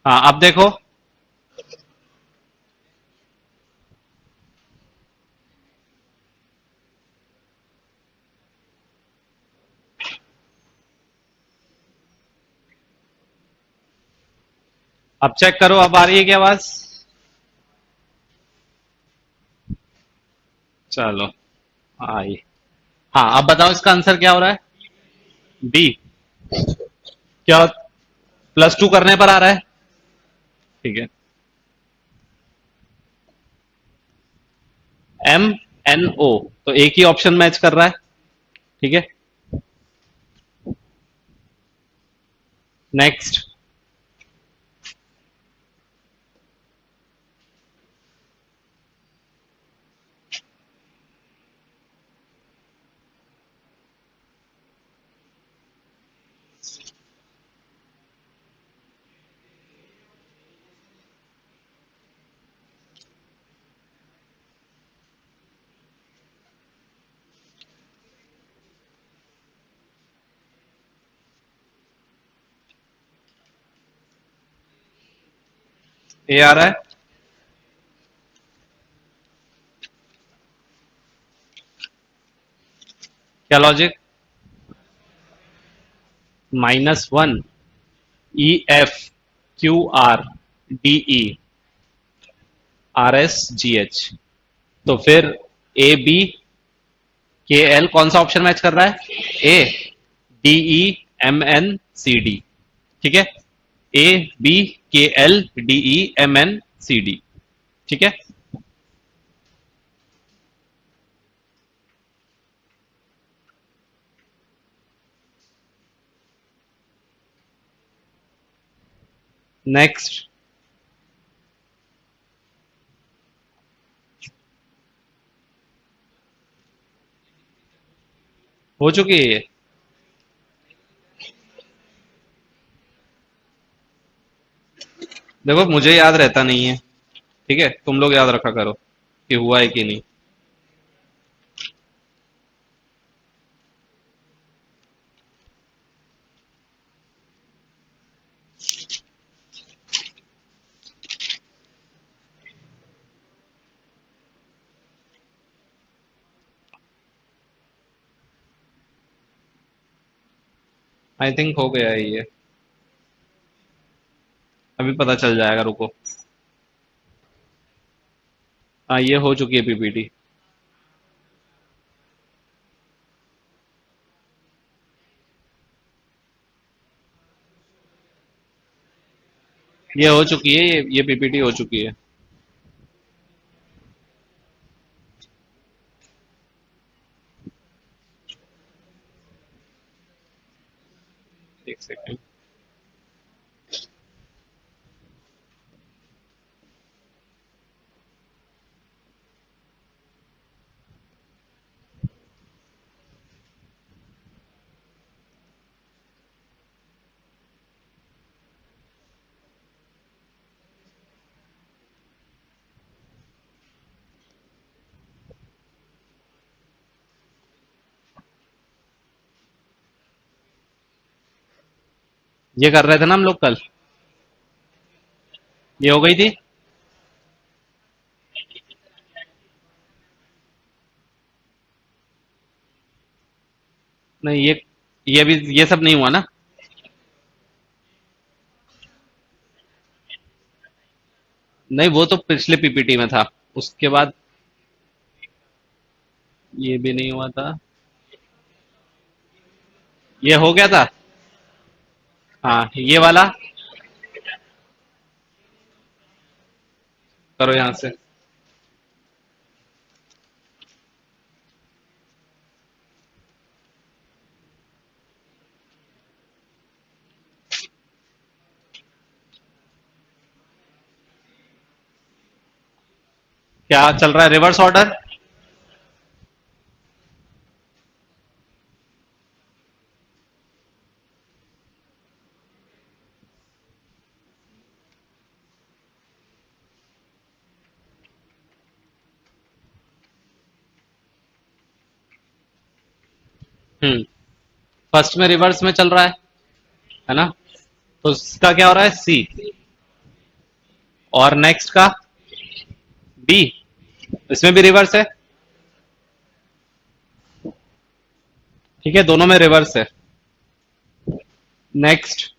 हाँ, अब देखो। अब चेक करो, अब आ रही है क्या आवाज? चलो, आई। हाँ, अब बताओ इसका आंसर क्या हो रहा है? बी। क्या? +2 करने पर आ रहा है। ठीक है। MNO, तो एक ही ऑप्शन मैच कर रहा है। ठीक है। नेक्स्ट। ए आ रहा है। क्या लॉजिक? -1 EFQRDE RSGH। तो फिर ABKL कौन सा ऑप्शन मैच कर रहा है? ADEMNCD। ठीक है। ABKLDEMNCD। ठीक है। नेक्स्ट। हो चुकी है ये। देखो, मुझे याद रहता नहीं है। ठीक है, तुम लोग याद रखा करो कि हुआ है कि नहीं। आई थिंक हो गया है ये। अभी पता चल जाएगा, रुको। हाँ, ये हो चुकी है पीपीटी। ये हो चुकी है, ये पीपीटी हो चुकी है। एक सेकेंड। ये कर रहे थे ना हम लोग कल। ये हो गई थी। नहीं, ये भी, ये सब नहीं हुआ ना। नहीं, वो तो पिछले पीपीटी में था। उसके बाद ये भी नहीं हुआ था। ये हो गया था। हाँ, ये वाला करो यहां से। क्या चल रहा है, रिवर्स ऑर्डर? फर्स्ट में रिवर्स में चल रहा है ना? तो उसका क्या हो रहा है, सी। और नेक्स्ट का बी। इसमें भी रिवर्स है। ठीक है, दोनों में रिवर्स है। नेक्स्ट।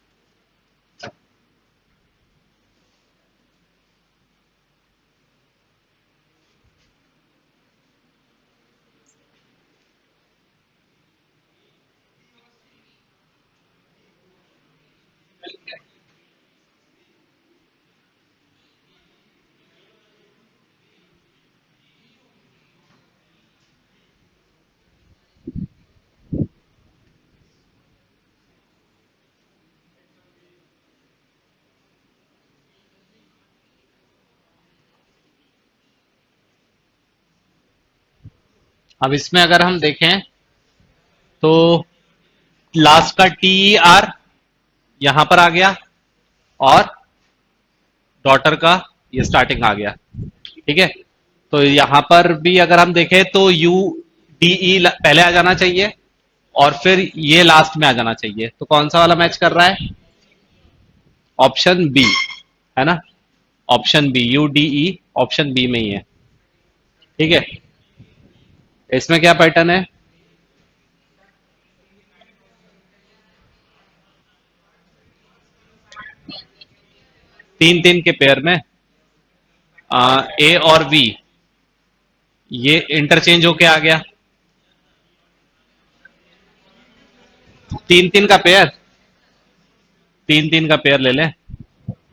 अब इसमें अगर हम देखें तो लास्ट का टी आर यहां पर आ गया, और डॉटर का ये स्टार्टिंग आ गया। ठीक है, तो यहां पर भी अगर हम देखें तो यू डी ई पहले आ जाना चाहिए, और फिर ये लास्ट में आ जाना चाहिए। तो कौन सा वाला मैच कर रहा है? ऑप्शन बी, है ना? Option B, U D E option B में ही है। ठीक है, इसमें क्या पैटर्न है? तीन तीन के पेयर में ए और बी, ये इंटरचेंज होके आ गया। तीन तीन का पेयर, तीन तीन का पेयर ले लें।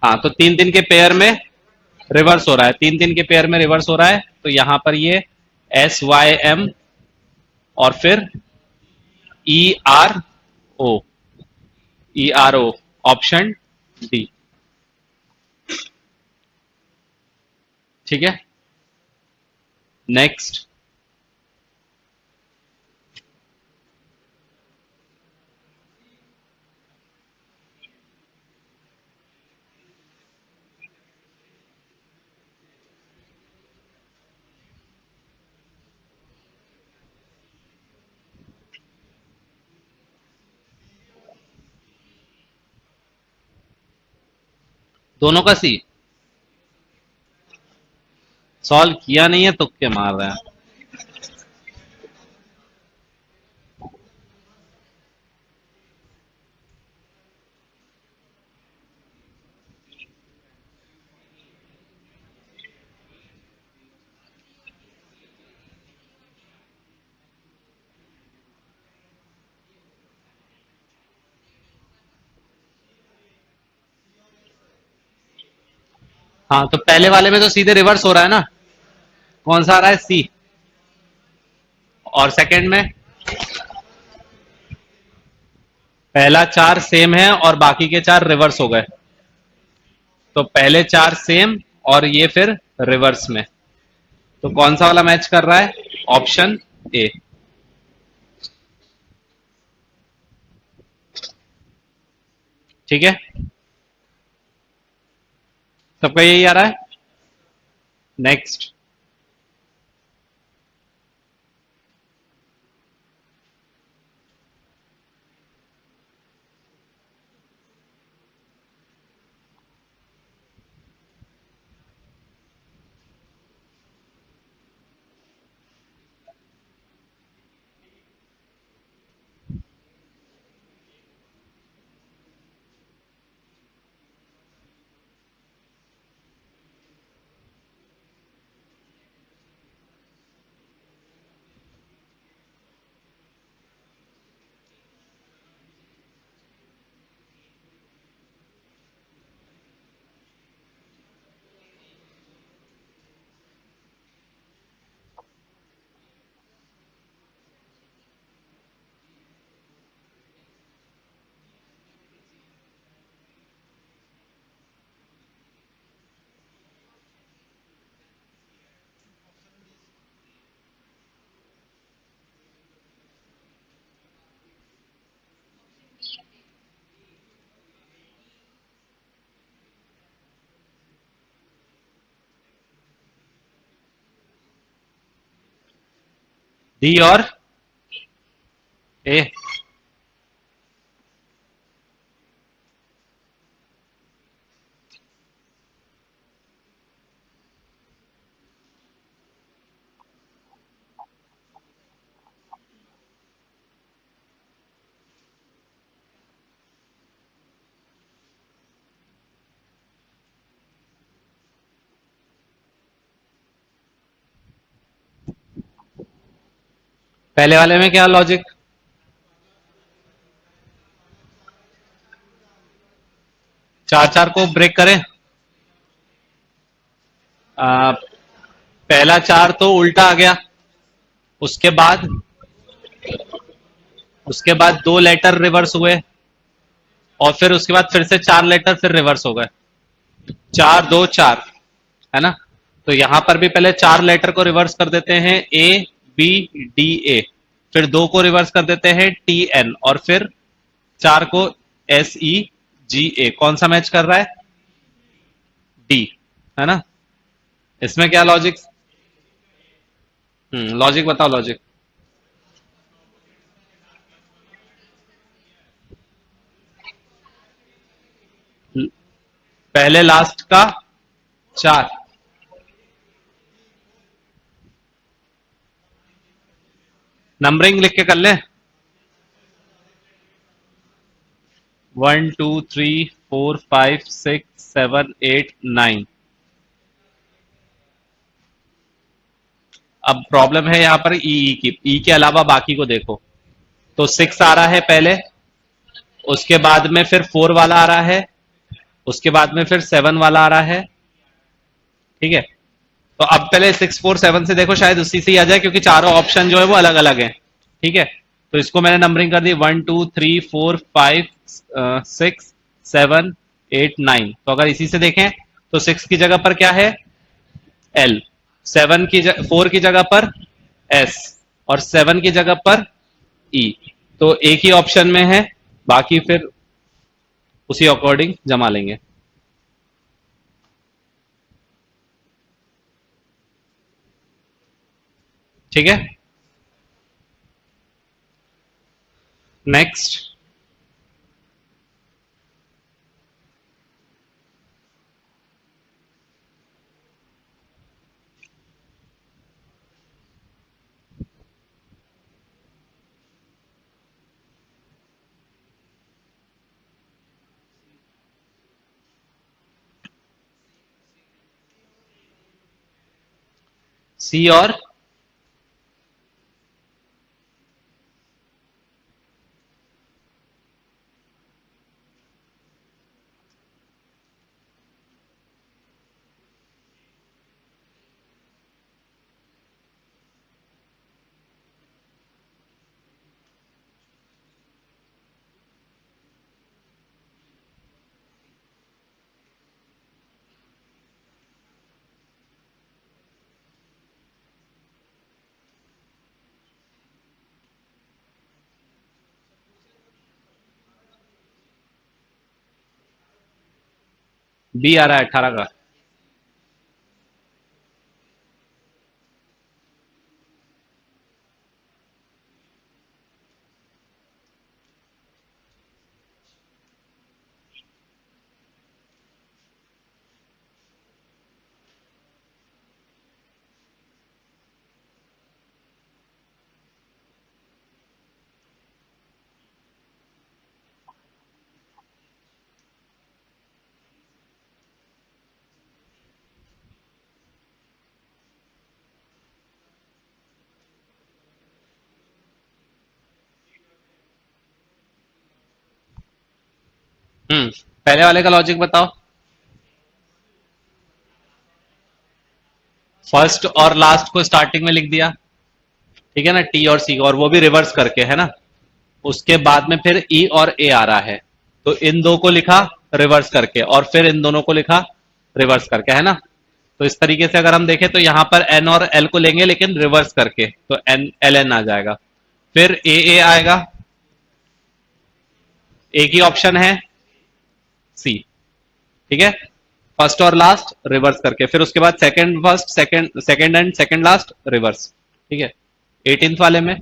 हाँ, तो तीन तीन के पेयर में रिवर्स हो रहा है, तीन तीन के पेयर में रिवर्स हो रहा है, तो यहां पर ये एस वाई एम और फिर E R O, E R O, option D. ठीक है, नेक्स्ट। दोनों का सी। सॉल्व किया नहीं है, तुक्के मार रहे हैं। हाँ, तो पहले वाले में तो सीधे रिवर्स हो रहा है ना। कौन सा आ रहा है, सी। और सेकंड में पहला चार सेम है और बाकी के चार रिवर्स हो गए। तो पहले चार सेम और ये फिर रिवर्स में। तो कौन सा वाला मैच कर रहा है? Option A. ठीक है, सबका यही आ रहा है। नेक्स्ट। डी और ए। पहले वाले में क्या लॉजिक? चार चार को ब्रेक करें। पहला चार तो उल्टा आ गया, उसके बाद दो लेटर रिवर्स हुए, और फिर उसके बाद फिर से चार लेटर फिर रिवर्स हो गए। चार दो चार, है ना? तो यहां पर भी पहले चार लेटर को रिवर्स कर देते हैं, ए बी डी ए, फिर दो को रिवर्स कर देते हैं टी एन, और फिर चार को एस ई जी ए। कौन सा मैच कर रहा है? डी, है ना? इसमें क्या लॉजिक? लॉजिक बताओ, लॉजिक। पहले लास्ट का चार। नंबरिंग लिख के कर ले। 1 2 3 4 5 6 7 8 9। अब प्रॉब्लम है यहां पर ई की, ई के अलावा बाकी को देखो। तो 6 आ रहा है पहले, उसके बाद में फिर 4 वाला आ रहा है, उसके बाद में फिर 7 वाला आ रहा है। ठीक है, तो अब पहले 6 4 7 से देखो, शायद उसी से ही आ जाए, क्योंकि चारों ऑप्शन जो है वो अलग अलग हैं। ठीक है, तो इसको मैंने नंबरिंग कर दी 1 2 3 4 5 6 7 8 9। तो अगर इसी से देखें तो 6 की जगह पर क्या है? एल। 4 की जगह पर एस, और 7 की जगह पर ई। तो एक ही ऑप्शन में है, बाकी फिर उसी अकॉर्डिंग जमा लेंगे। ठीक है, नेक्स्ट। सी और बी आ रहा है 18 का। पहले वाले का लॉजिक बताओ। फर्स्ट और लास्ट को स्टार्टिंग में लिख दिया, ठीक है ना, टी और सी, और वो भी रिवर्स करके, है ना? उसके बाद में फिर ई और ए आ रहा है, तो इन दो को लिखा रिवर्स करके, और फिर इन दोनों को लिखा रिवर्स करके, है ना? तो इस तरीके से अगर हम देखें तो यहां पर एन और एल को लेंगे लेकिन रिवर्स करके, तो एन एल एन आ जाएगा। फिर ए आएगा, एक ही ऑप्शन है सी। ठीक है, फर्स्ट और लास्ट रिवर्स करके, फिर उसके बाद second first, second and second last reverse. ठीक है, 18th वाले में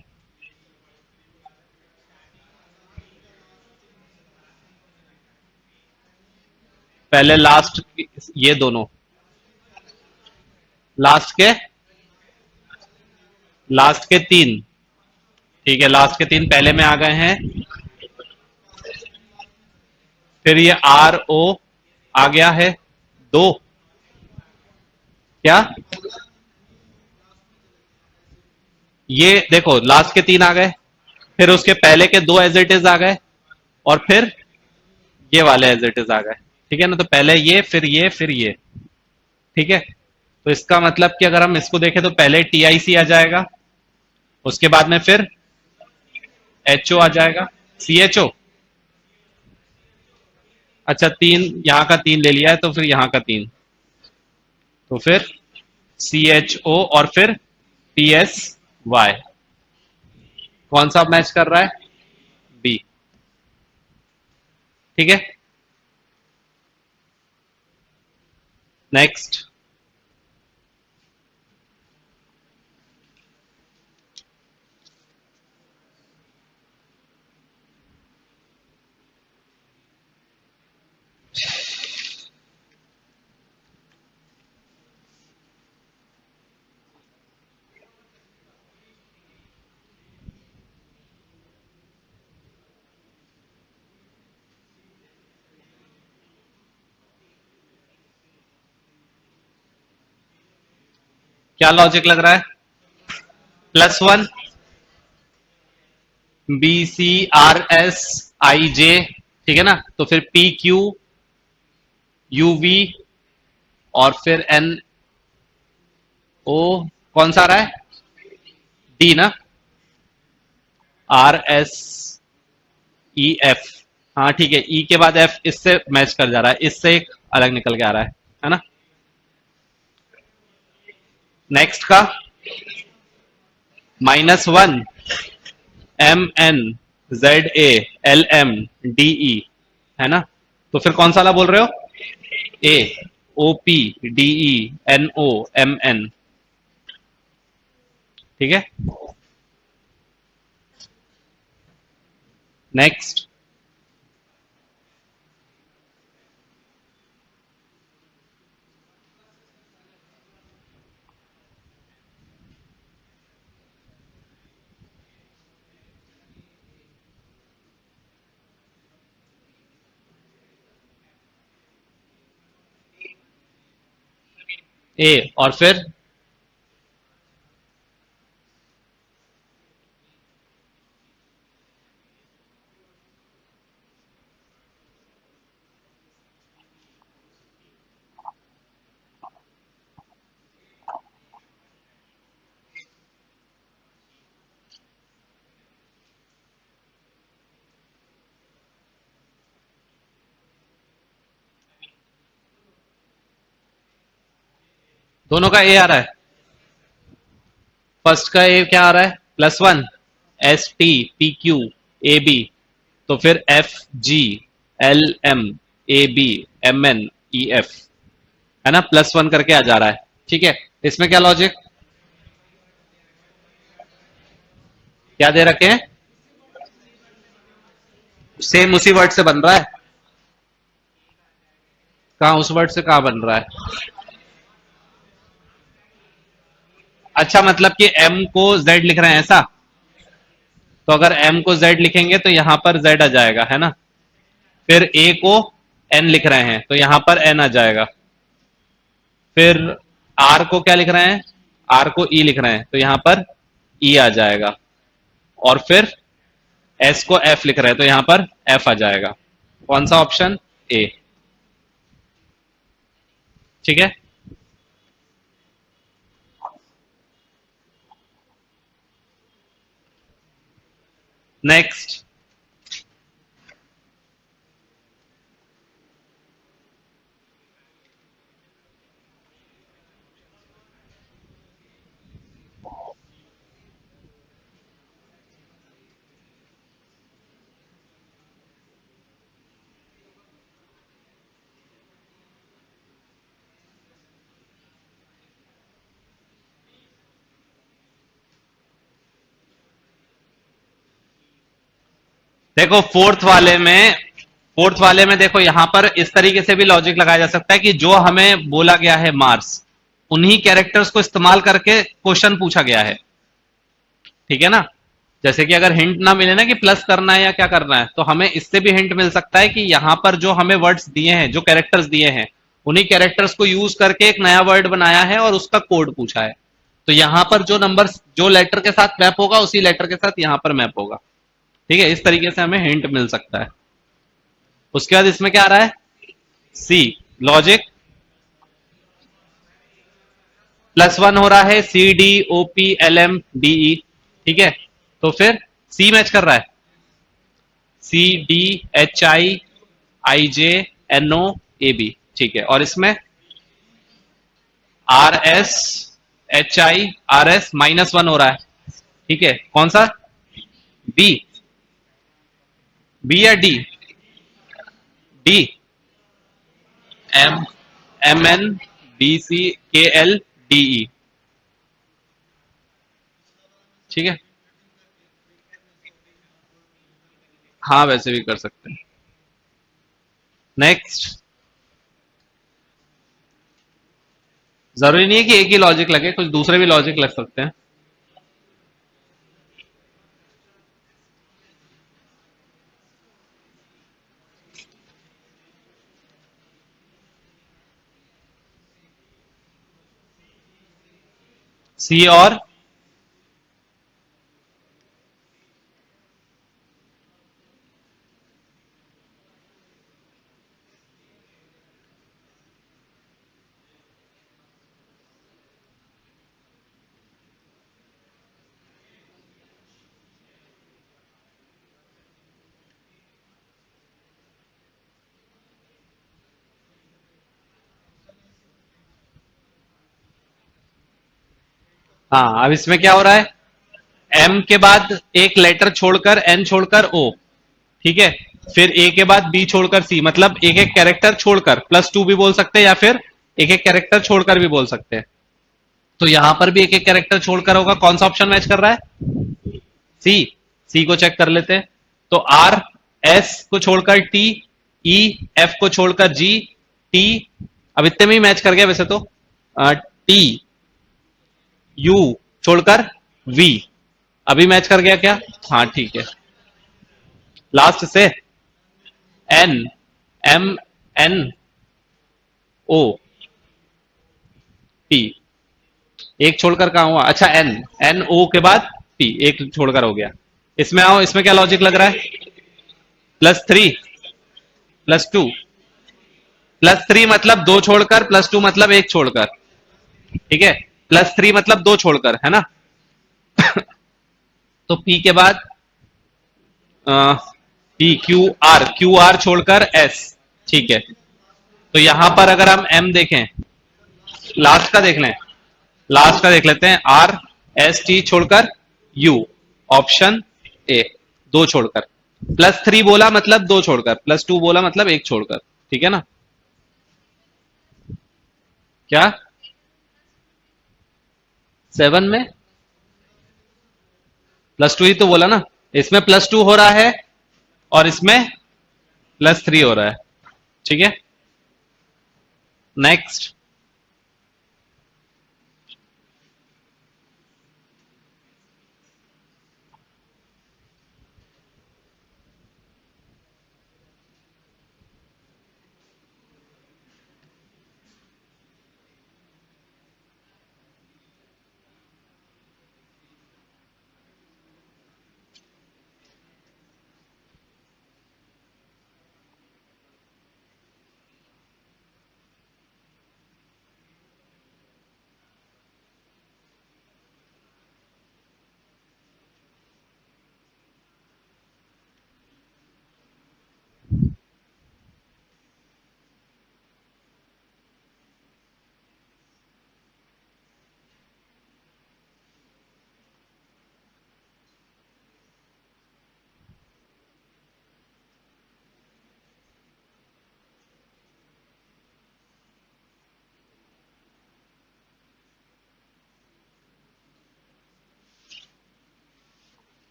पहले लास्ट, ये दोनों लास्ट के लास्ट के तीन, ठीक है, लास्ट के तीन पहले में आ गए हैं। फिर ये आर ओ आ गया है दो, क्या ये देखो लास्ट के तीन आ गए, फिर उसके पहले के दो एज इट इज आ गए, और फिर ये वाले एज इट इज आ गए। ठीक है ना, तो पहले ये फिर ये फिर ये। ठीक है, तो इसका मतलब कि अगर हम इसको देखें तो पहले टीआईसी आ जाएगा, उसके बाद में फिर एचओ आ जाएगा, सीएचओ। अच्छा तीन, यहां का तीन ले लिया है तो फिर यहां का तीन, तो फिर सी एच ओ और फिर टी एस वाई। कौन सा मैच कर रहा है? बी। ठीक है, नेक्स्ट। क्या लॉजिक लग रहा है? +1 B C R S I J, ठीक है ना, तो फिर पी क्यू यू वी और फिर एन ओ। कौन सा आ रहा है? डी ना, आर एस ई एफ। हाँ ठीक है, ई के बाद एफ इससे मैच कर जा रहा है, इससे एक अलग निकल के आ रहा है ना। नेक्स्ट का -1 M N Z A L M D E, है ना, तो फिर कौन सा वाला बोल रहे हो? A O P D E N O M N. ठीक है, नेक्स्ट। ए और फिर दोनों का ए आ रहा है। फर्स्ट का ए क्या आ रहा है? +1 S T P Q A B, तो फिर F G L M A B M N E F, है ना, +1 करके आ जा रहा है। ठीक है, इसमें क्या लॉजिक, क्या दे रखे हैं? सेम उसी वर्ड से बन रहा है। कहा उस वर्ड से कहा बन रहा है? अच्छा मतलब कि m को z लिख रहे हैं ऐसा, तो अगर m को z लिखेंगे तो यहां पर z आ जाएगा, है ना। फिर a को n लिख रहे हैं तो यहां पर n आ जाएगा। फिर r को क्या लिख रहे हैं? r को e लिख रहे हैं तो यहां पर e आ जाएगा। और फिर s को f लिख रहे हैं तो यहां पर f आ जाएगा। कौन सा ऑप्शन? ए। ठीक है, नेक्स्ट। देखो फोर्थ वाले में देखो यहां पर इस तरीके से भी लॉजिक लगाया जा सकता है कि जो हमें बोला गया है मार्स, उन्हीं कैरेक्टर्स को इस्तेमाल करके क्वेश्चन पूछा गया है। ठीक है ना? जैसे कि अगर हिंट ना मिले ना कि प्लस करना है या क्या करना है, तो हमें इससे भी हिंट मिल सकता है कि यहां पर जो हमें वर्ड्स दिए हैं, जो कैरेक्टर्स दिए हैं, उन्हीं कैरेक्टर्स को यूज करके एक नया वर्ड बनाया है और उसका कोड पूछा है। तो यहां पर जो नंबर जो लेटर के साथ मैप होगा, उसी लेटर के साथ यहां पर मैप होगा। ठीक है, इस तरीके से हमें हिंट मिल सकता है। उसके बाद इसमें क्या आ रहा है? सी, लॉजिक +1 हो रहा है, CDOPLM DE। ठीक है, तो फिर सी मैच कर रहा है, CDHIIJNOAB। ठीक है, और इसमें RSHIRS -1 हो रहा है। ठीक है, कौन सा? बी, बी या डी? D, MNBCKLDE। ठीक है, हाँ वैसे भी कर सकते हैं। नेक्स्ट, जरूरी नहीं है कि एक ही लॉजिक लगे, कुछ दूसरे भी लॉजिक लग सकते हैं। सी और हाँ, अब इसमें क्या हो रहा है? एम के बाद एक लेटर छोड़कर, एन छोड़कर ओ। ठीक है, फिर ए के बाद बी छोड़कर सी, मतलब एक एक कैरेक्टर छोड़कर, +2 भी बोल सकते हैं या फिर एक एक कैरेक्टर छोड़कर भी बोल सकते हैं। तो यहां पर भी एक एक कैरेक्टर छोड़कर होगा। कौन सा ऑप्शन मैच कर रहा है? सी। सी को चेक कर लेते हैं। तो आर, एस को छोड़कर टी, ई, एफ को छोड़कर जी, टी, अब इतने में ही मैच कर गया वैसे तो। टी, यू छोड़कर वी, अभी मैच कर गया क्या? हाँ ठीक है। लास्ट से N, M, N, O, P, एक छोड़कर कहां हुआ? अच्छा, एन, एन ओ के बाद पी, एक छोड़कर हो गया। इसमें आओ, इसमें क्या लॉजिक लग रहा है? +3, +2, +3 मतलब दो छोड़कर, +2 मतलब एक छोड़कर। ठीक है, +3 मतलब दो छोड़कर, है ना? तो पी के बाद पी, क्यू आर छोड़कर एस। ठीक है, तो यहां पर अगर हम एम देखें, लास्ट का देख लें, लास्ट का देख लेते हैं। RST छोड़कर यू, ऑप्शन ए, दो छोड़कर। +3 बोला मतलब दो छोड़कर, +2 बोला मतलब एक छोड़कर। ठीक है ना? क्या 7 में +2 ही तो बोला ना? इसमें +2 हो रहा है और इसमें +3 हो रहा है। ठीक है, नेक्स्ट।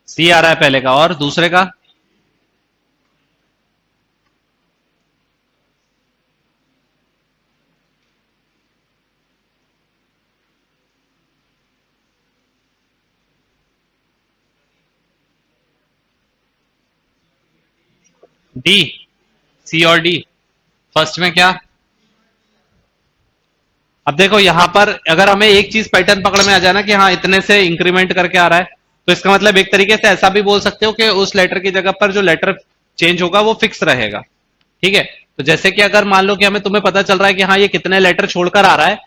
सी आ रहा है पहले का, और दूसरे का? डी। सी और डी। फर्स्ट में क्या? अब देखो यहां पर अगर हमें एक चीज पैटर्न पकड़ में आ जाए ना कि हाँ इतने से इंक्रीमेंट करके आ रहा है, तो इसका मतलब एक तरीके से ऐसा भी बोल सकते हो कि उस लेटर की जगह पर जो लेटर चेंज होगा वो फिक्स रहेगा। ठीक है। तो जैसे कि अगर मान लो कि हमें तुम्हें पता चल रहा है कि हाँ ये कितने लेटर छोड़कर आ रहा है,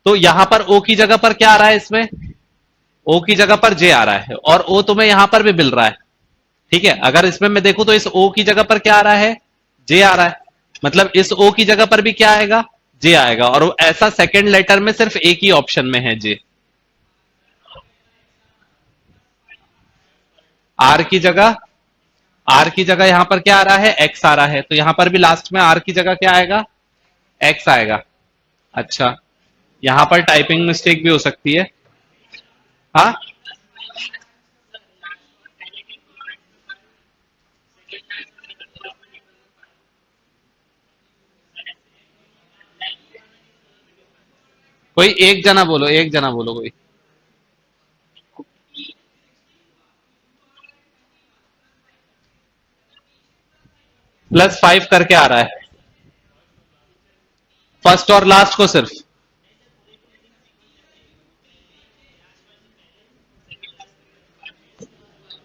तो यहां पर ओ की जगह पर क्या आ रहा है इसमें? ओ की जगह पर जे आ रहा है, और ओ तुम्हें यहां पर भी मिल रहा है। ठीक है। अगर इसमें मैं देखूं तो इस ओ की जगह पर क्या आ रहा है? जे आ रहा है। मतलब इस ओ की जगह पर भी क्या आएगा? जे आएगा। और ऐसा सेकंड लेटर में सिर्फ एक ही ऑप्शन में है, जे। आर की जगह, आर की जगह यहां पर क्या आ रहा है? एक्स आ रहा है, तो यहां पर भी लास्ट में आर की जगह क्या आएगा? एक्स आएगा। अच्छा। यहां पर टाइपिंग मिस्टेक भी हो सकती है। हाँ। कोई एक जना बोलो, एक जना बोलो कोई। +5 करके आ रहा है फर्स्ट और लास्ट को सिर्फ।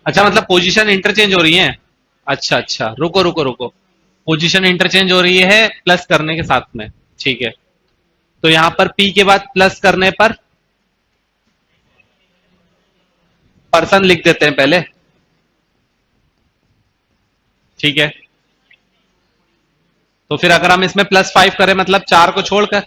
अच्छा, मतलब पोजीशन इंटरचेंज हो रही है। अच्छा अच्छा, रुको रुको रुको। पोजीशन इंटरचेंज हो रही है प्लस करने के साथ में। ठीक है। तो यहां पर पी के बाद प्लस करने पर पर्सन लिख देते हैं पहले। ठीक है। तो फिर अगर हम इसमें +5 करें मतलब 4 को छोड़कर।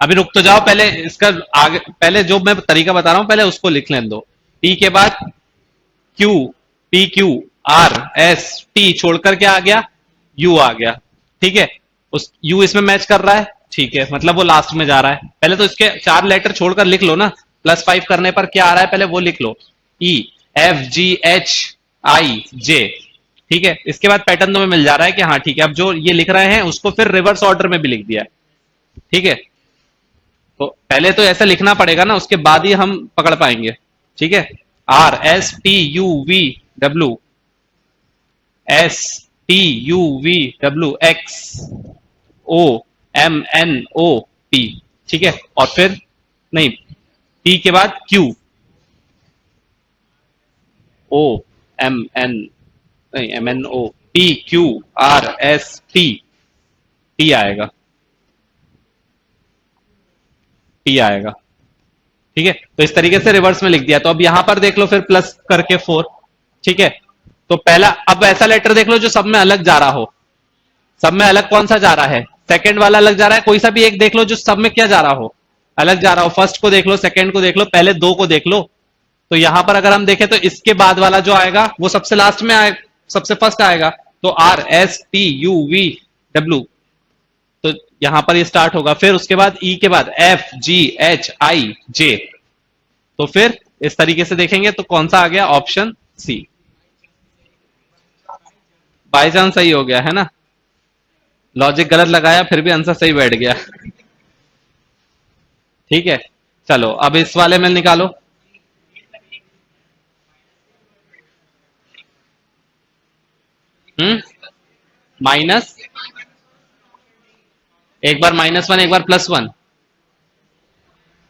अभी रुक तो जाओ, पहले इसका आगे, पहले जो मैं तरीका बता रहा हूं पहले उसको लिख लेने दो। पी के बाद Q, P Q, R S T छोड़कर क्या आ गया? यू आ गया। ठीक है। उस यू इसमें मैच कर रहा है। ठीक है, मतलब वो लास्ट में जा रहा है। पहले तो इसके 4 लेटर छोड़कर लिख लो ना। +5 करने पर क्या आ रहा है पहले वो लिख लो। ई F ji H I J. ठीक है। इसके बाद पैटर्न तुम्हें मिल जा रहा है कि हाँ ठीक है, अब जो ये लिख रहे हैं उसको फिर रिवर्स ऑर्डर में भी लिख दिया है। ठीक है। तो पहले तो ऐसा लिखना पड़ेगा ना, उसके बाद ही हम पकड़ पाएंगे। ठीक है। R S T U V W, S T U V W X, O M N O P. ठीक है। और फिर नहीं, पी के बाद क्यू, ओ एम एन, नहीं M N O, P Q R S T, T आएगा। T आएगा। ठीक है। तो इस तरीके से रिवर्स में लिख दिया। तो अब यहां पर देख लो फिर प्लस करके 4। ठीक है। तो पहला, अब ऐसा लेटर देख लो जो सब में अलग जा रहा हो। सब में अलग कौन सा जा रहा है? सेकंड वाला अलग जा रहा है। कोई सा भी एक देख लो जो सब में क्या जा रहा हो? अलग जा रहा हो। फर्स्ट को देख लो, सेकंड को देख लो, पहले दो को देख लो। तो यहां पर अगर हम देखें तो इसके बाद वाला जो आएगा वो सबसे लास्ट में आएगा, सबसे फर्स्ट आएगा। तो are S T U V W, तो यहां पर ये स्टार्ट होगा। फिर उसके बाद ई के बाद एफ जी एच आई जे। तो फिर इस तरीके से देखेंगे तो कौन सा आ गया? Option C. बाई चांस सही हो गया है ना। लॉजिक गलत लगाया फिर भी आंसर सही बैठ गया। ठीक है। चलो अब इस वाले में निकालो। माइनस, एक बार -1 एक बार +1।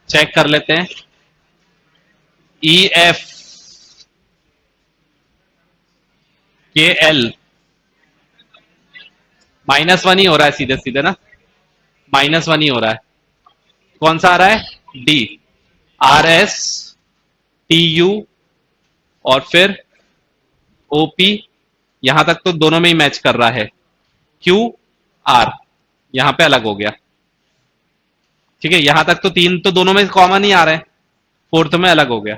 चेक कर लेते हैं। ई एफ के एल, -1 ही हो रहा है सीधे सीधे ना। -1 ही हो रहा है। कौन सा आ रहा है? D. Are S T you, और फिर ओपी। यहां तक तो दोनों में ही मैच कर रहा है। क्यू आर, यहां पे अलग हो गया। ठीक है। यहां तक तो तीन तो दोनों में कॉमन ही आ रहे हैं, फोर्थ में अलग हो गया।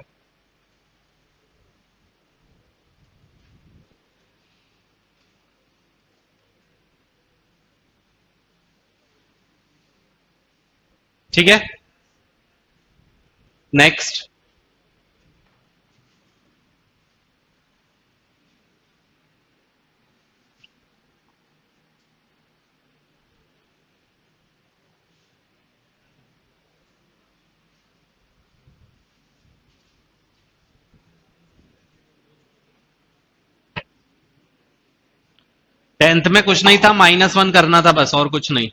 ठीक है। नेक्स्ट। 10th में कुछ नहीं था, -1 करना था बस, और कुछ नहीं।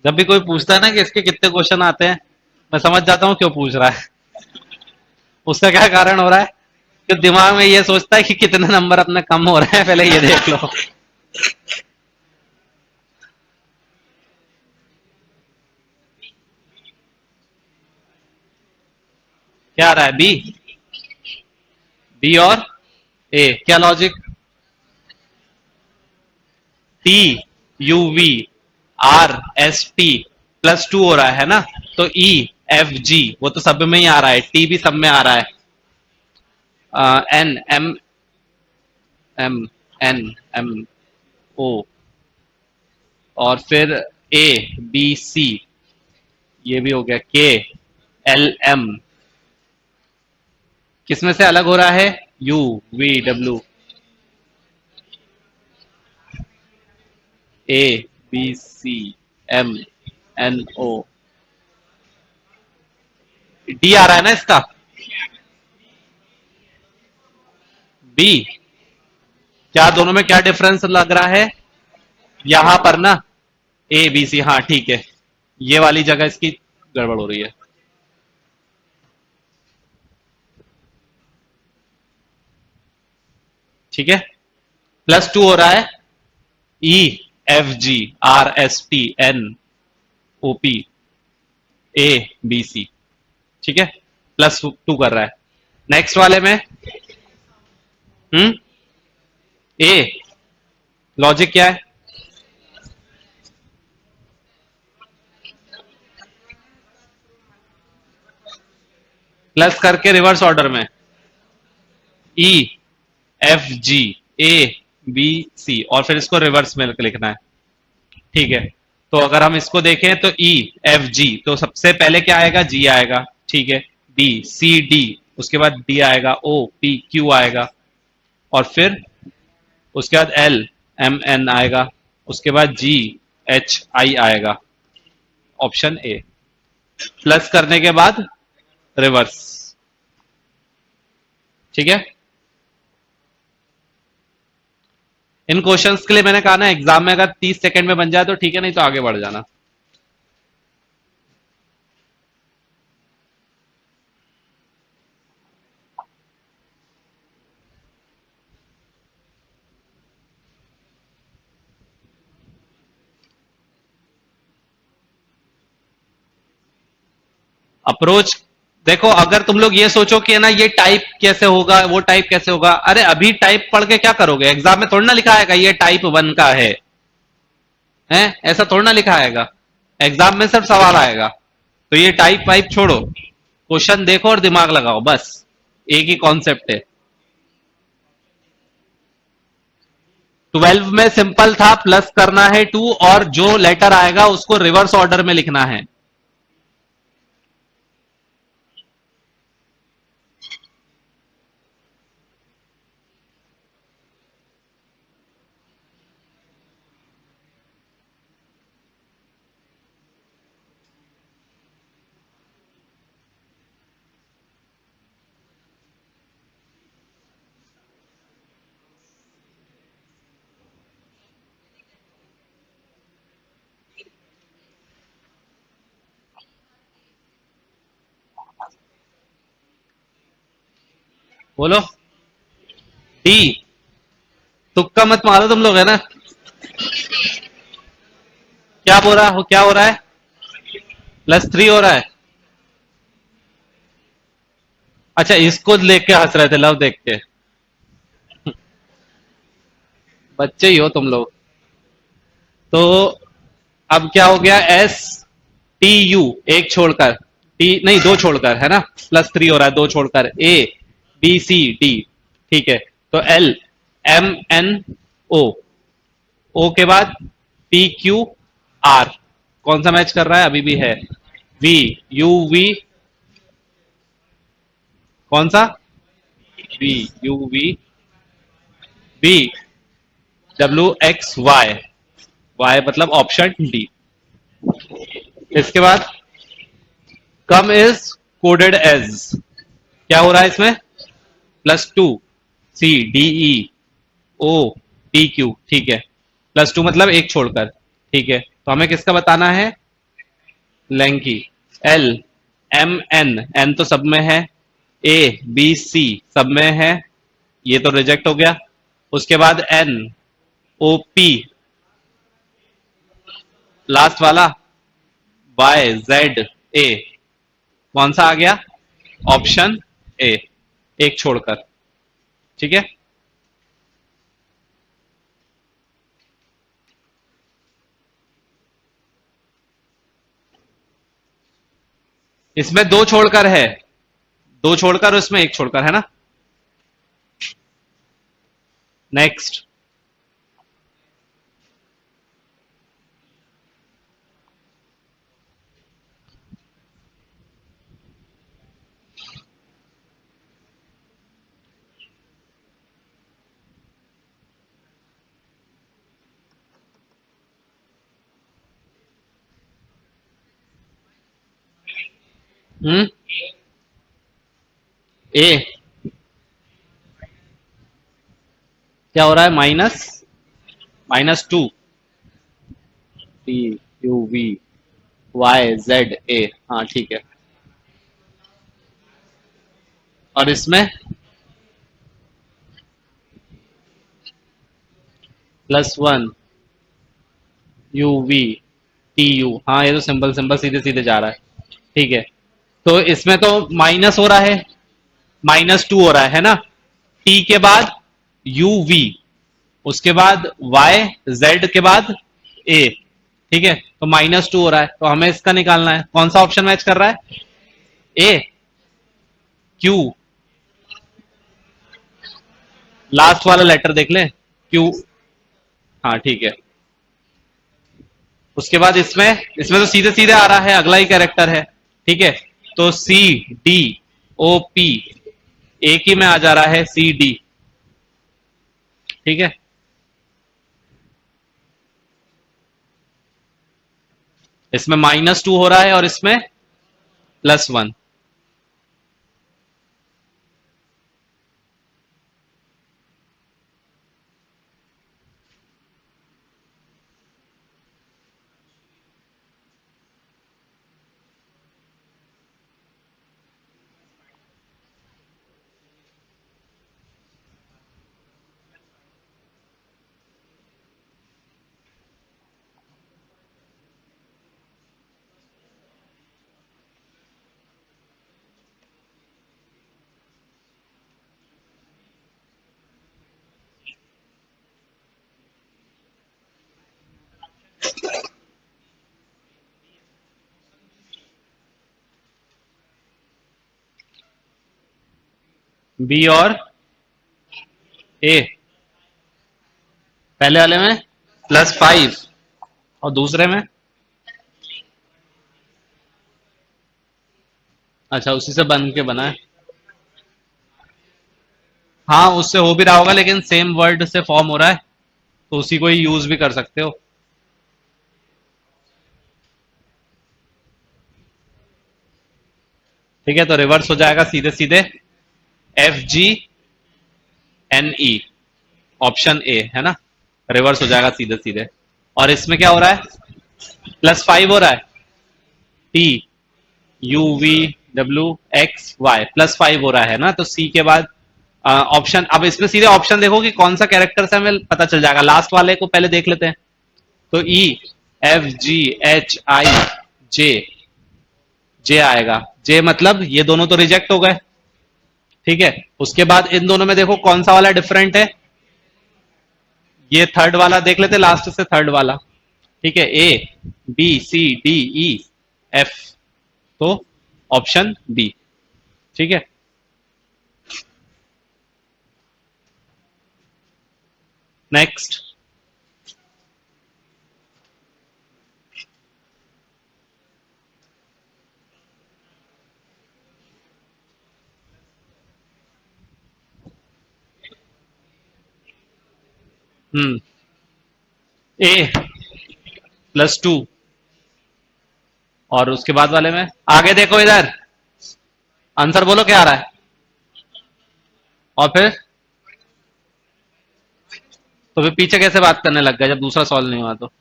जब भी कोई पूछता है ना कि इसके कितने क्वेश्चन आते हैं, मैं समझ जाता हूँ क्यों पूछ रहा है। उसका क्या कारण हो रहा है कि दिमाग में ये सोचता है कि कितने नंबर अपने कम हो रहे हैं, पहले ये देख लो। क्या आ रहा है? बी। बी और ए, क्या logic? T U V R S T +2 हो रहा है ना, तो ई एफ जी वो तो सब में ही आ रहा है, टी भी सब में आ रहा है, N M M N M O, और फिर ए बी सी, ये भी हो गया, के एल एम, किसमें से अलग हो रहा है? U V W, A B C M N O, D आ रहा है ना इसका? बी। क्या दोनों में क्या डिफरेंस लग रहा है? यहां पर ना ए बी सी, हाँ ठीक है, ये वाली जगह इसकी गड़बड़ हो रही है। ठीक है, +2 हो रहा है, E F G R S T N O P A B C, ठीक है, +2 कर रहा है। नेक्स्ट वाले में ए, लॉजिक क्या है? प्लस करके रिवर्स ऑर्डर में, ई एफ जी ए बी सी, और फिर इसको रिवर्स में लिखना है। ठीक है, तो अगर हम इसको देखें तो ई एफ जी, तो सबसे पहले क्या आएगा? जी आएगा, ठीक है, बी सी डी, उसके बाद डी आएगा, ओ पी क्यू आएगा, और फिर उसके बाद एल एम एन आएगा, उसके बाद जी एच आई आएगा, ऑप्शन ए। प्लस करने के बाद रिवर्स, ठीक है। इन क्वेश्चंस के लिए मैंने कहा ना, एग्जाम में अगर 30 सेकंड में बन जाए तो ठीक है, नहीं तो आगे बढ़ जाना। अप्रोच, देखो अगर तुम लोग ये सोचो कि है ना ये टाइप कैसे होगा, वो टाइप कैसे होगा, अरे अभी टाइप पढ़ के क्या करोगे? एग्जाम में थोड़ा ना लिखा आएगा ये टाइप 1 का है, हैं? ऐसा थोड़ा ना लिखा आएगा, एग्जाम में सिर्फ सवाल आएगा। तो ये टाइप वाइप छोड़ो, क्वेश्चन देखो और दिमाग लगाओ, बस एक ही कॉन्सेप्ट है। 12 में सिंपल था, प्लस करना है 2, और जो लेटर आएगा उसको रिवर्स ऑर्डर में लिखना है। बोलो। डी। तुक्का मत मारो तुम लोग, है ना। क्या हो रहा है? +3 हो रहा है। अच्छा, इसको देख के हंस रहे थे, लव देख के। बच्चे ही हो तुम लोग। तो अब क्या हो गया? STU, एक छोड़कर, टी नहीं, दो छोड़कर, है ना। +3 हो रहा है, दो छोड़कर, ABCD। ठीक है, तो LMNO, O के बाद PQR। कौन सा मैच कर रहा है? अभी भी है। VUV, कौन सा? VUVBWXY, Y मतलब ऑप्शन डी। इसके बाद कम इज कोडेड एज, क्या हो रहा है इसमें? +2, CDEO, ठीक है। +2 मतलब एक छोड़कर, ठीक है। तो हमें किसका बताना है? लैंकी। LMN, N तो सब में है, ABC सब में है, ये तो रिजेक्ट हो गया। उसके बाद NOP, लास्ट वाला YZA, कौन सा आ गया? ऑप्शन ए, एक छोड़कर, ठीक है। इसमें दो छोड़कर है, दो छोड़कर, उसमें एक छोड़कर, है ना। नेक्स्ट। ए, क्या हो रहा है? -2, TUVYZA, हाँ ठीक है। और इसमें +1 UVTU, हाँ ये तो सिंपल सिंपल सीधे सीधे जा रहा है, ठीक है। तो इसमें तो माइनस हो रहा है, -2 हो रहा है ना। T के बाद UV, उसके बाद YZ के बाद A, ठीक है। तो -2 हो रहा है, तो हमें इसका निकालना है, कौन सा ऑप्शन मैच कर रहा है? A, Q, लास्ट वाला लेटर देख ले, Q, हाँ ठीक है। उसके बाद इसमें इसमें तो सीधे सीधे आ रहा है, अगला ही कैरेक्टर है, ठीक है। तो CDOP, एक ही में आ जा रहा है, CD, ठीक है। इसमें -2 हो रहा है और इसमें +1। बी और ए, पहले वाले में +5 और दूसरे में, अच्छा उसी से बन के बना है। हाँ उससे हो भी रहा होगा, लेकिन सेम वर्ड से फॉर्म हो रहा है, तो उसी को ही यूज भी कर सकते हो। ठीक है, तो रिवर्स हो जाएगा सीधे सीधे, FGNE, ऑप्शन ए, है ना। रिवर्स हो जाएगा सीधे सीधे। और इसमें क्या हो रहा है? +5 हो रहा है, TUVWXY, +5 हो रहा है ना। तो C के बाद ऑप्शन, अब इसमें सीधे ऑप्शन देखो कि कौन सा कैरेक्टर से हमें पता चल जाएगा। लास्ट वाले को पहले देख लेते हैं। तो ई, एफ, जी, एच, आई, जे। जे आएगा। जे मतलब ये दोनों तो रिजेक्ट हो गए। ठीक है, उसके बाद इन दोनों में देखो कौन सा वाला डिफरेंट है। ये थर्ड वाला देख लेते, लास्ट से थर्ड वाला। ठीक है, ए, बी, सी, डी, ई, एफ। तो ऑप्शन बी। ठीक है, नेक्स्ट। ए +2। और उसके बाद वाले में आगे देखो इधर, आंसर बोलो क्या आ रहा है। और फिर तो फिर पीछे कैसे बात करने लग गए जब दूसरा सॉल्व नहीं हुआ तो।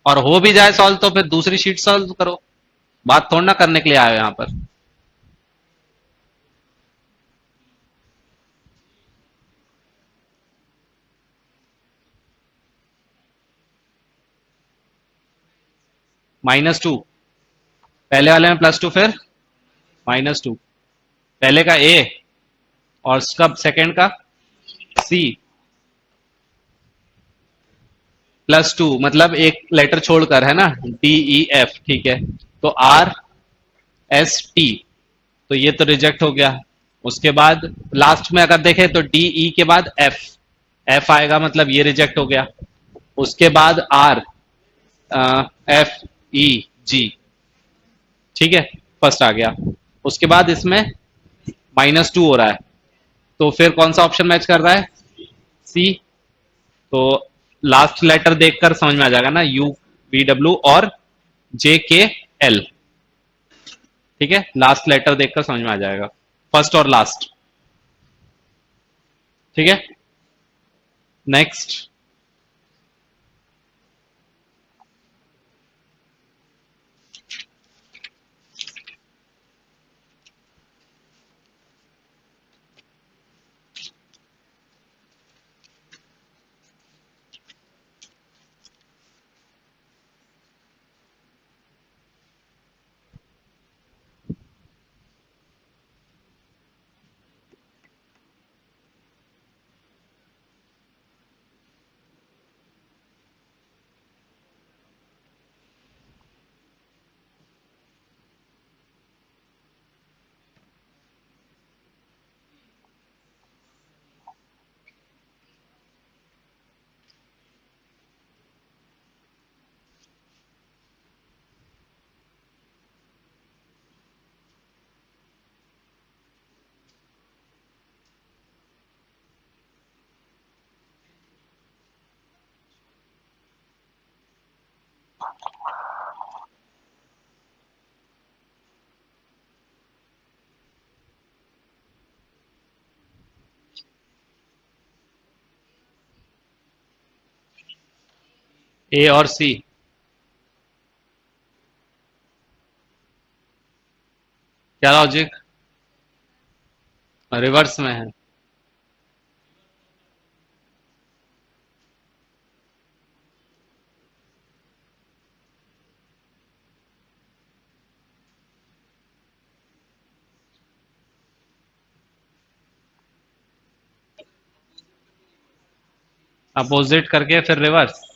और हो भी जाए सॉल्व तो फिर दूसरी शीट सॉल्व करो। बात थोड़ा ना करने के लिए आए हो यहां पर। -2। पहले वाले में +2, फिर -2। पहले का ए और उसका सेकंड का सी। +2 मतलब एक लेटर छोड़कर, है ना, डी, ई, एफ। ठीक है, तो आर, एस, टी। तो ये तो रिजेक्ट हो गया। उसके बाद लास्ट में अगर देखें तो डी, ई के बाद एफ। एफ आएगा मतलब ये रिजेक्ट हो गया। उसके बाद आर, एफ, ई, जी। ठीक है, फर्स्ट आ गया। उसके बाद इसमें -2 हो रहा है। तो फिर कौन सा ऑप्शन मैच कर रहा है? सी। तो लास्ट लेटर देखकर समझ में आ जाएगा ना, यू, वी, डब्ल्यू और जे, के, एल। ठीक है, लास्ट लेटर देखकर समझ में आ जाएगा, फर्स्ट और लास्ट। ठीक है, नेक्स्ट। ए और सी। क्या लॉजिक? रिवर्स में है। अपोजिट करके फिर रिवर्स।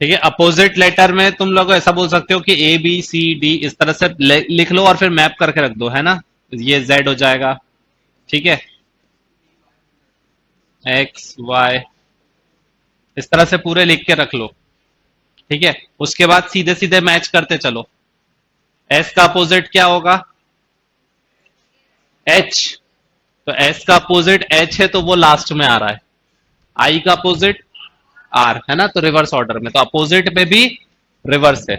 ठीक है, अपोजिट लेटर में तुम लोग ऐसा बोल सकते हो कि ए, बी, सी, डी इस तरह से लिख लो और फिर मैप करके रख दो, है ना। ये जेड हो जाएगा। ठीक है, एक्स, वाई, इस तरह से पूरे लिख के रख लो। ठीक है, उसके बाद सीधे सीधे मैच करते चलो। एस का अपोजिट क्या होगा? एच। तो एस का अपोजिट एच है तो वो लास्ट में आ रहा है। आई का अपोजिट आर, है ना, तो रिवर्स ऑर्डर में, तो अपोजिट में भी रिवर्स है।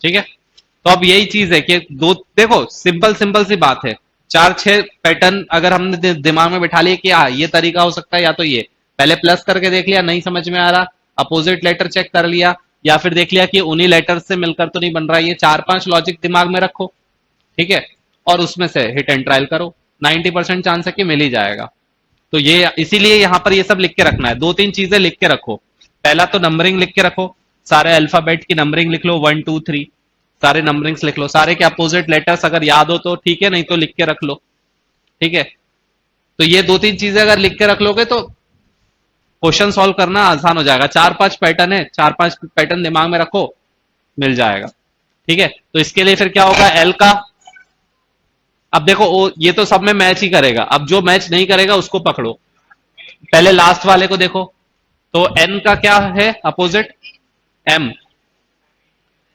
ठीक है, तो अब यही चीज है कि दो, देखो सिंपल सिंपल सी बात है। चार छह पैटर्न अगर हमने दिमाग में बिठा लिया कि हाँ ये तरीका हो सकता है, या तो ये पहले प्लस करके देख लिया, नहीं समझ में आ रहा, अपोजिट लेटर चेक कर लिया, या फिर देख लिया कि उन्हीं लेटर से मिलकर तो नहीं बन रहा, ये चार पांच लॉजिक दिमाग में रखो, ठीक है, और उसमें से हिट एंड ट्रायल करो, 90% चांस है कि मिल ही जाएगा। तो ये इसीलिए यहां पर ये सब लिख के रखना है, दो तीन चीजें लिख के रखो। पहला तो नंबरिंग लिख के रखो, सारे अल्फाबेट की नंबरिंग लिख लो, 1 2 3, सारे नंबरिंग्स लिख लो, सारे के अपोजिट लेटर्स अगर याद हो तो ठीक है, नहीं तो लिख के रख लो, ठीक है। तो ये दो तीन चीजें अगर लिख के रख लोगे तो क्वेश्चन सॉल्व करना आसान हो जाएगा। चार पांच पैटर्न है, चार पांच पैटर्न दिमाग में रखो, मिल जाएगा, ठीक है। तो इसके लिए फिर क्या होगा, एल का, अब देखो ये तो सब में मैच ही करेगा, अब जो मैच नहीं करेगा उसको पकड़ो। पहले लास्ट वाले को देखो, तो एन का क्या है अपोजिट, एम,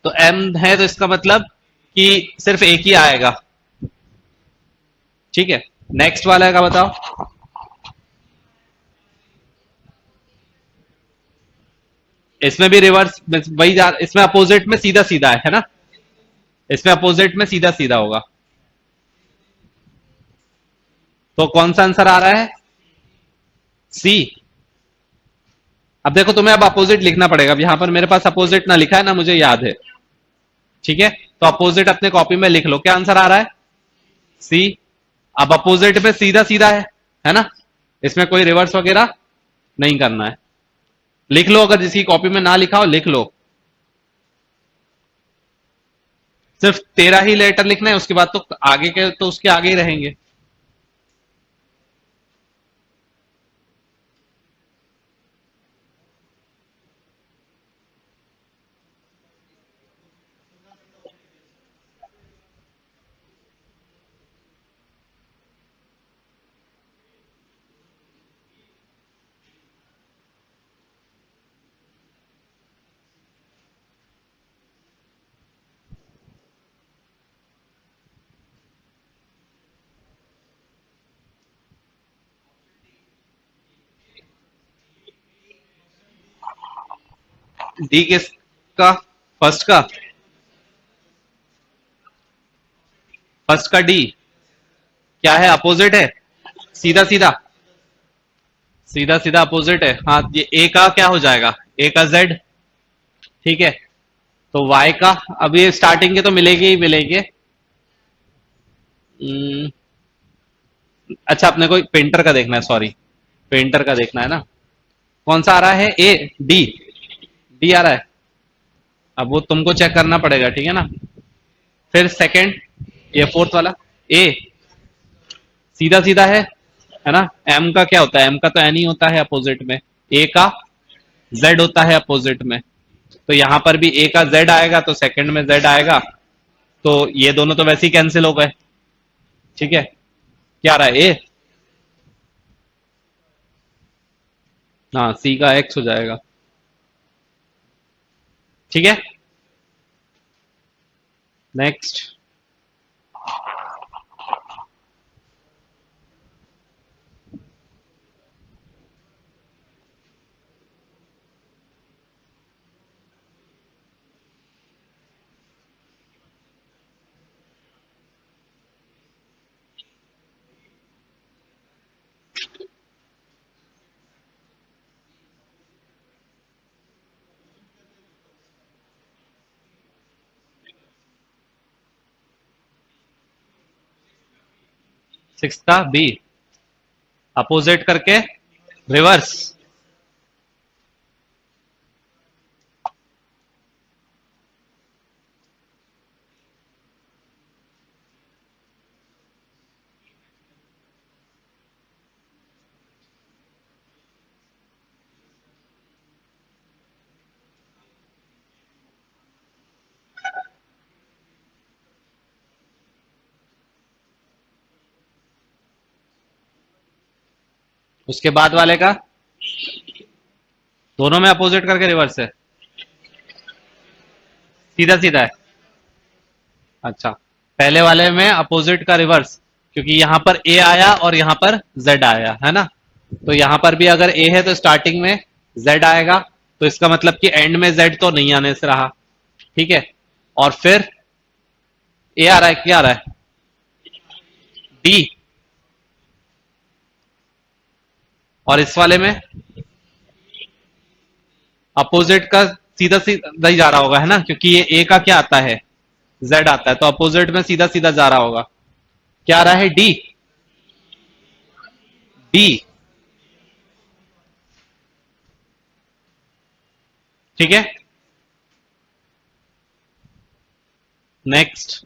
तो एम है तो इसका मतलब कि सिर्फ एक ही आएगा, ठीक है। नेक्स्ट वाला का बताओ, इसमें भी रिवर्स वही जा, इसमें अपोजिट में सीधा सीधा है ना, इसमें अपोजिट में सीधा सीधा होगा, तो कौन सा आंसर आ रहा है, सी। अब देखो तुम्हें अब अपोजिट लिखना पड़ेगा, अब यहां पर मेरे पास अपोजिट ना लिखा है ना मुझे याद है, ठीक है, तो अपोजिट अपने कॉपी में लिख लो, क्या आंसर आ रहा है, सी। अब अपोजिट में सीधा सीधा है ना, इसमें कोई रिवर्स वगैरह नहीं करना है, लिख लो, अगर जिसकी कॉपी में ना लिखा हो लिख लो, सिर्फ 13 ही लेटर लिखना है, उसके बाद तो आगे के तो उसके आगे ही रहेंगे। डी किसका, फर्स्ट का, फर्स्ट का डी क्या है, अपोजिट है, सीधा सीधा, सीधा सीधा अपोजिट है, हाँ, ये ए का क्या हो जाएगा, ए का जेड, ठीक है। तो वाई का, अब ये स्टार्टिंग के तो मिलेंगे ही मिलेंगे। हम्म, अच्छा अपने को पेंटर का देखना है, सॉरी, पेंटर का देखना है ना, कौन सा आ रहा है, ए, डी, डी आ रहा है, अब वो तुमको चेक करना पड़ेगा, ठीक है ना। फिर सेकंड, ये फोर्थ वाला, ए, सीधा सीधा है ना। एम का क्या होता है, एम का तो एन ही होता है अपोजिट में, ए का जेड होता है अपोजिट में, तो यहां पर भी ए का जेड आएगा तो सेकंड में जेड आएगा, तो ये दोनों तो वैसे ही कैंसिल हो गए, ठीक है। क्या आ रहा है, ए, हाँ, सी का एक्स हो जाएगा, ठीक है। नेक्स्ट, सिक्स का बी, अपोजिट करके रिवर्स, उसके बाद वाले का दोनों में अपोजिट करके रिवर्स है, सीधा सीधा है, अच्छा, पहले वाले में अपोजिट का रिवर्स, क्योंकि यहां पर ए आया और यहां पर जेड आया है ना, तो यहां पर भी अगर ए है तो स्टार्टिंग में जेड आएगा, तो इसका मतलब कि एंड में जेड तो नहीं आने से रहा, ठीक है। और फिर ए आ रहा है, क्या आ रहा है, डी, और इस वाले में अपोजिट का सीधा सीधा ही जा रहा होगा, है ना, क्योंकि ये ए का क्या आता है, जेड आता है, तो अपोजिट में सीधा सीधा जा रहा होगा। क्या आ रहा है, डी। डी, ठीक है। Next,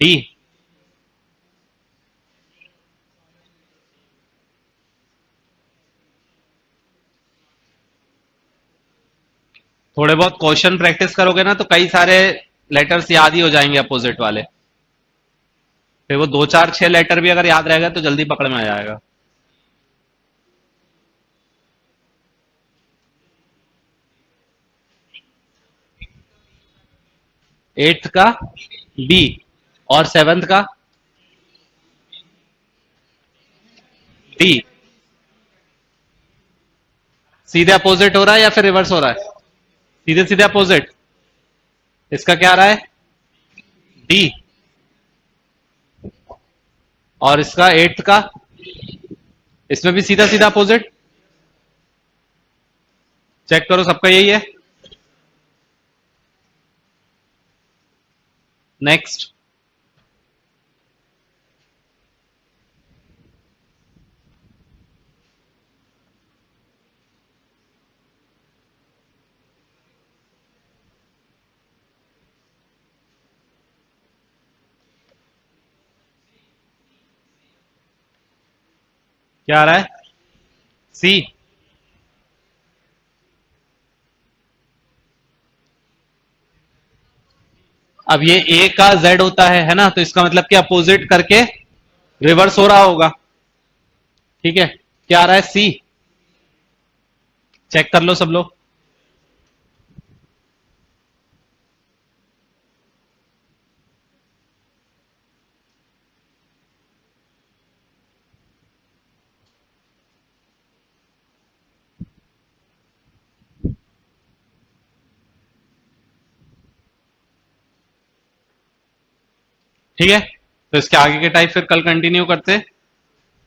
D. थोड़े बहुत क्वेश्चन प्रैक्टिस करोगे ना तो कई सारे लेटर्स याद ही हो जाएंगे अपोजिट वाले। फिर वो दो चार छह लेटर भी अगर याद रहेगा तो जल्दी पकड़ में आ जाएगा। एट्थ का बी, और सेवेंथ का डी। सीधे अपोजिट हो रहा है या फिर रिवर्स हो रहा है? सीधे सीधे अपोजिट। इसका क्या आ रहा है, डी, और इसका एट्थ का, इसमें भी सीधा सीधा अपोजिट। चेक करो, सबका यही है। नेक्स्ट, क्या आ रहा है, सी। अब ये ए का जेड होता है ना, तो इसका मतलब कि अपोजिट करके रिवर्स हो रहा होगा। ठीक है, क्या आ रहा है, सी। चेक कर लो सब लोग। ठीक है, तो इसके आगे के टाइप फिर कल कंटिन्यू करते हैं।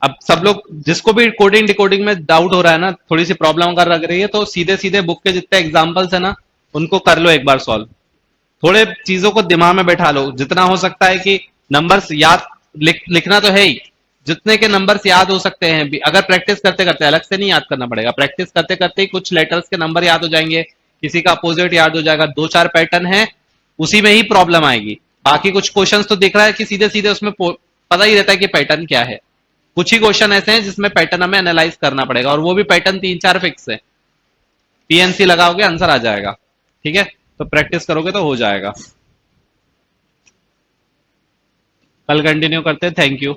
अब सब लोग जिसको भी कोडिंग डिकोडिंग में डाउट हो रहा है ना, थोड़ी सी प्रॉब्लम अगर लग रही है, तो सीधे सीधे बुक के जितने एग्जांपल्स है ना उनको कर लो एक बार सॉल्व। थोड़े चीजों को दिमाग में बैठा लो, जितना हो सकता है कि नंबर्स याद लिखना तो है ही, जितने के नंबर्स याद हो सकते हैं भी, अगर प्रैक्टिस करते करते, अलग से नहीं याद करना पड़ेगा, प्रैक्टिस करते करते ही कुछ लेटर्स के नंबर याद हो जाएंगे, किसी का अपोजिट याद हो जाएगा, दो चार पैटर्न है, उसी में ही प्रॉब्लम आएगी। बाकी कुछ क्वेश्चंस तो दिख रहा है कि सीधे सीधे उसमें पता ही रहता है कि पैटर्न क्या है। कुछ ही क्वेश्चन ऐसे हैं जिसमें पैटर्न हमें एनालाइज करना पड़ेगा, और वो भी पैटर्न तीन चार फिक्स है, पीएनसी लगाओगे आंसर आ जाएगा। ठीक है, तो प्रैक्टिस करोगे तो हो जाएगा। कल कंटिन्यू करते हैं, थैंक यू।